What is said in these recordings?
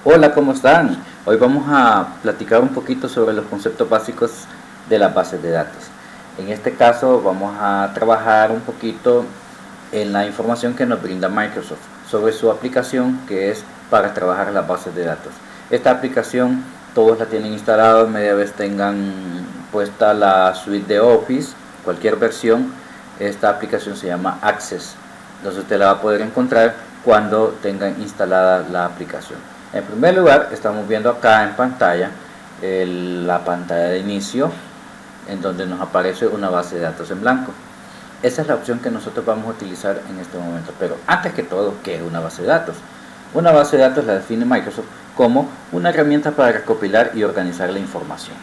Hola, ¿cómo están? Hoy vamos a platicar un poquito sobre los conceptos básicos de las bases de datos. En este caso vamos a trabajar un poquito en la información que nos brinda Microsoft sobre su aplicación que es para trabajar las bases de datos. Esta aplicación todos la tienen instalada media vez tengan puesta la suite de Office, cualquier versión. Esta aplicación se llama Access, entonces usted la va a poder encontrar cuando tengan instalada la aplicación. En primer lugar, estamos viendo acá en pantalla la pantalla de inicio, en donde nos aparece una base de datos en blanco. Esa es la opción que nosotros vamos a utilizar en este momento. Pero antes que todo, ¿qué es una base de datos? Una base de datos la define Microsoft como una herramienta para recopilar y organizar la información.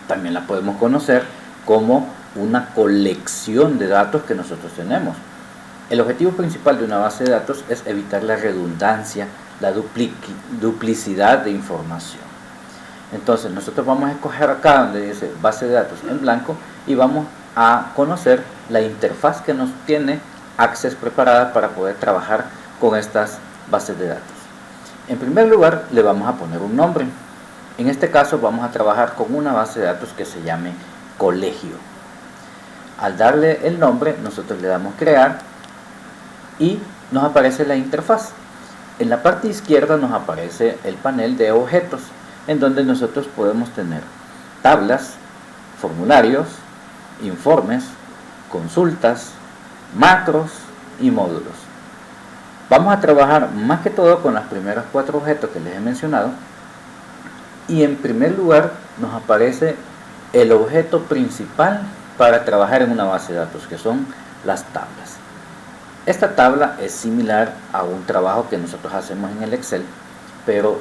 También la podemos conocer como una colección de datos que nosotros tenemos. El objetivo principal de una base de datos es evitar la redundancia, la duplicidad de información. Entonces nosotros vamos a escoger acá donde dice base de datos en blanco y vamos a conocer la interfaz que nos tiene Access preparada para poder trabajar con estas bases de datos. En primer lugar le vamos a poner un nombre. En este caso vamos a trabajar con una base de datos que se llame colegio. Al darle el nombre nosotros le damos crear y nos aparece la interfaz. En la parte izquierda nos aparece el panel de objetos, en donde nosotros podemos tener tablas, formularios, informes, consultas, macros y módulos. Vamos a trabajar más que todo con los primeros 4 objetos que les he mencionado. Y en primer lugar nos aparece el objeto principal para trabajar en una base de datos, que son las tablas. Esta tabla es similar a un trabajo que nosotros hacemos en el Excel, pero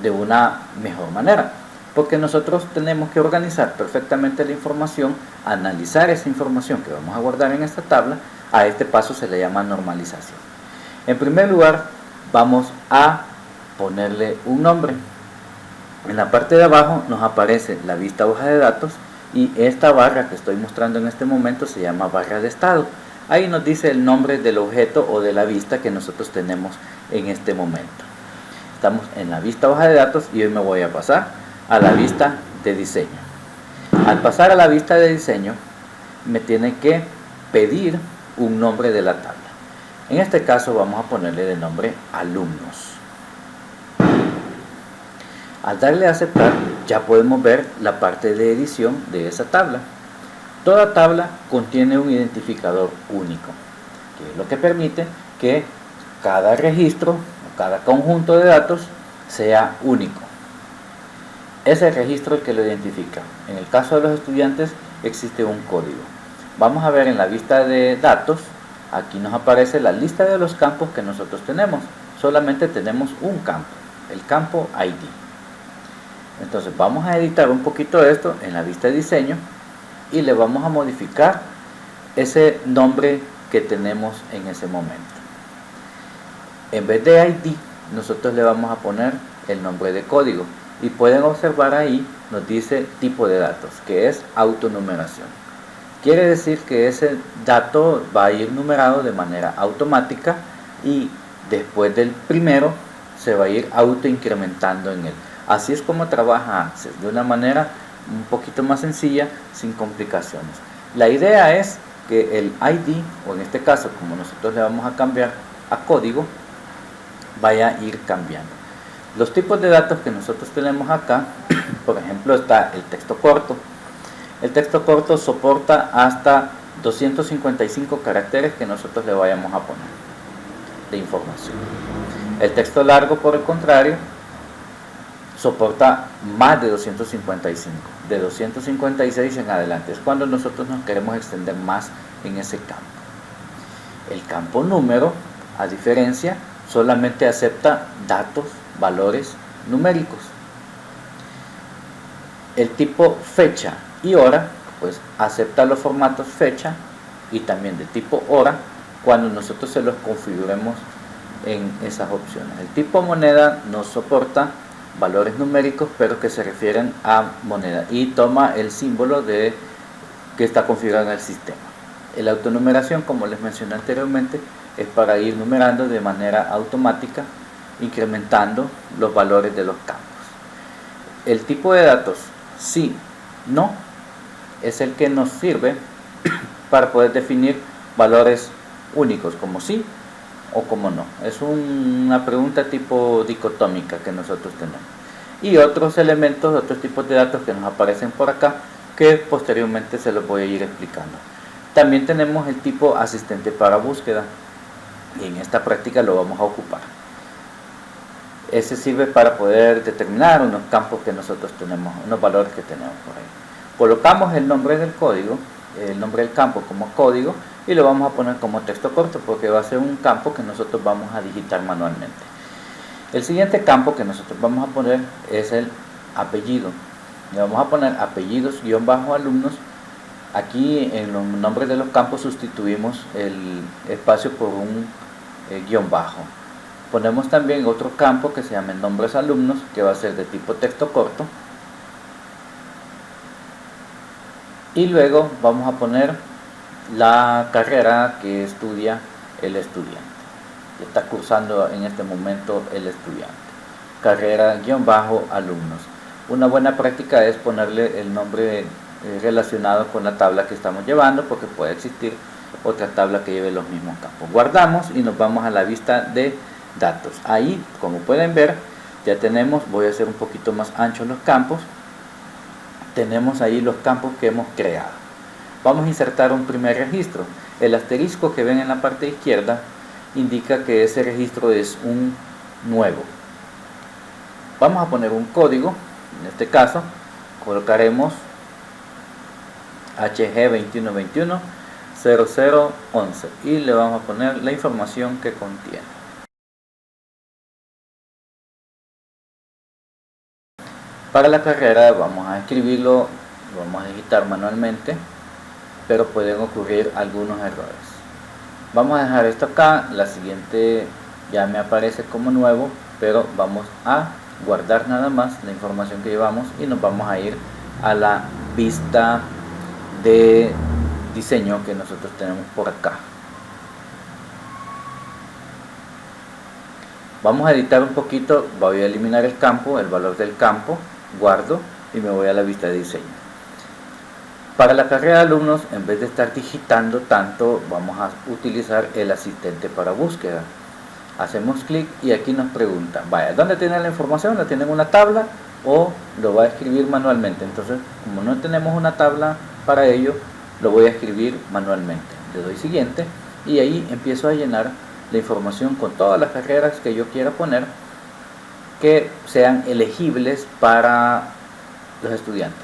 de una mejor manera, porque nosotros tenemos que organizar perfectamente la información, analizar esa información que vamos a guardar en esta tabla. A este paso se le llama normalización. En primer lugar vamos a ponerle un nombre. En la parte de abajo nos aparece la vista hoja de datos y esta barra que estoy mostrando en este momento se llama barra de estado. Ahí nos dice el nombre del objeto o de la vista que nosotros tenemos en este momento. Estamos en la vista hoja de datos y hoy me voy a pasar a la vista de diseño. Al pasar a la vista de diseño me tiene que pedir un nombre de la tabla. En este caso vamos a ponerle de nombre alumnos. Al darle a aceptar ya podemos ver la parte de edición de esa tabla. Toda tabla contiene un identificador único, que es lo que permite que cada registro o cada conjunto de datos sea único. Ese registro es el que lo identifica. En el caso de los estudiantes existe un código. Vamos a ver en la vista de datos, aquí nos aparece la lista de los campos que nosotros tenemos. Solamente tenemos un campo, el campo ID. Entonces vamos a editar un poquito esto en la vista de diseño y le vamos a modificar ese nombre que tenemos en ese momento. En vez de ID nosotros le vamos a poner el nombre de código y pueden observar ahí nos dice tipo de datos, que es autonumeración. Quiere decir que ese dato va a ir numerado de manera automática y después del primero se va a ir autoincrementando en él. Así es como trabaja Access, de una manera un poquito más sencilla, sin complicaciones. La idea es que el ID, o en este caso como nosotros le vamos a cambiar a código, vaya a ir cambiando. Los tipos de datos que nosotros tenemos acá, por ejemplo, está el texto corto. El texto corto soporta hasta 255 caracteres que nosotros le vayamos a poner de información. El texto largo, por el contrario, soporta más de 255, de 256 en adelante. Es cuando nosotros nos queremos extender más en ese campo. El campo número, a diferencia, solamente acepta datos, valores numéricos. El tipo fecha y hora, pues acepta los formatos fecha y también de tipo hora cuando nosotros se los configuremos en esas opciones. El tipo moneda no soporta valores numéricos, pero que se refieren a moneda y toma el símbolo de que está configurado en el sistema. La autonumeración, como les mencioné anteriormente, es para ir numerando de manera automática incrementando los valores de los campos. El tipo de datos sí, no, es el que nos sirve para poder definir valores únicos como sí o como no. Es una pregunta tipo dicotómica que nosotros tenemos. Y otros elementos, otros tipos de datos que nos aparecen por acá, que posteriormente se los voy a ir explicando. También tenemos el tipo asistente para búsqueda, y en esta práctica lo vamos a ocupar. Ese sirve para poder determinar unos campos que nosotros tenemos, unos valores que tenemos por ahí. Colocamos el nombre del código, el nombre del campo como código, y lo vamos a poner como texto corto porque va a ser un campo que nosotros vamos a digitar manualmente. El siguiente campo que nosotros vamos a poner es el apellido. Le vamos a poner apellidos-alumnos. Aquí en los nombres de los campos sustituimos el espacio por un guión bajo. Ponemos también otro campo que se llama nombres alumnos, que va a ser de tipo texto corto. Y luego vamos a poner la carrera que estudia el estudiante. Está cursando en este momento el estudiante. Carrera-alumnos. Una buena práctica es ponerle el nombre relacionado con la tabla que estamos llevando, porque puede existir otra tabla que lleve los mismos campos. Guardamos y nos vamos a la vista de datos. Ahí, como pueden ver, ya tenemos, voy a hacer un poquito más anchos los campos. Tenemos ahí los campos que hemos creado. Vamos a insertar un primer registro. El asterisco que ven en la parte izquierda indica que ese registro es un nuevo. Vamos a poner un código. En este caso colocaremos HG21210011 y le vamos a poner la información que contiene. Para la carrera vamos a escribirlo, lo vamos a digitar manualmente, pero pueden ocurrir algunos errores. Vamos a dejar esto acá. La siguiente ya me aparece como nuevo, pero vamos a guardar nada más la información que llevamos y nos vamos a ir a la vista de diseño que nosotros tenemos por acá. Vamos a editar un poquito. Voy a eliminar el campo, el valor del campo, guardo y me voy a la vista de diseño. Para la carrera de alumnos, en vez de estar digitando tanto, vamos a utilizar el asistente para búsqueda. Hacemos clic y aquí nos pregunta, vaya, ¿dónde tienen la información? ¿La tienen en una tabla o lo va a escribir manualmente? Entonces, como no tenemos una tabla para ello, lo voy a escribir manualmente. Le doy siguiente y ahí empiezo a llenar la información con todas las carreras que yo quiera poner que sean elegibles para los estudiantes.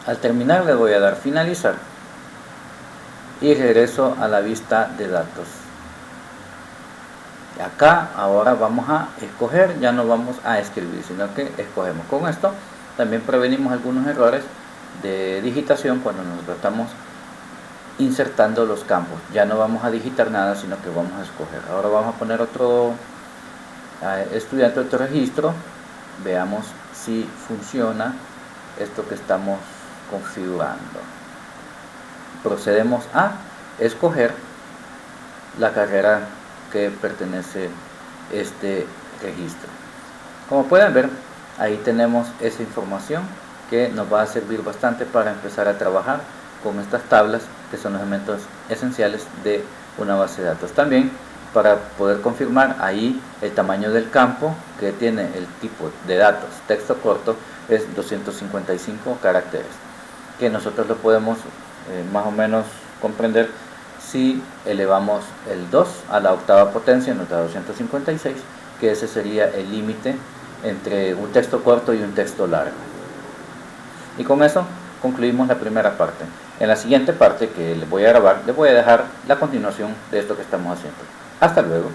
Al terminar le voy a dar finalizar y regreso a la vista de datos. Y acá ahora vamos a escoger, ya no vamos a escribir, sino que escogemos. Con esto también prevenimos algunos errores de digitación cuando nosotros estamos insertando los campos. Ya no vamos a digitar nada, sino que vamos a escoger. Ahora vamos a poner otro estudiante, otro registro. Veamos si funciona esto que estamos configurando. Procedemos a escoger la carrera que pertenece este registro. Como pueden ver, ahí tenemos esa información que nos va a servir bastante para empezar a trabajar con estas tablas que son los elementos esenciales de una base de datos. También para poder confirmar ahí el tamaño del campo que tiene el tipo de datos texto corto es 255 caracteres, que nosotros lo podemos más o menos comprender si elevamos el 2 a la octava potencia, nos da 256, que ese sería el límite entre un texto corto y un texto largo. Y con eso concluimos la primera parte. En la siguiente parte que les voy a grabar, les voy a dejar la continuación de esto que estamos haciendo. Hasta luego.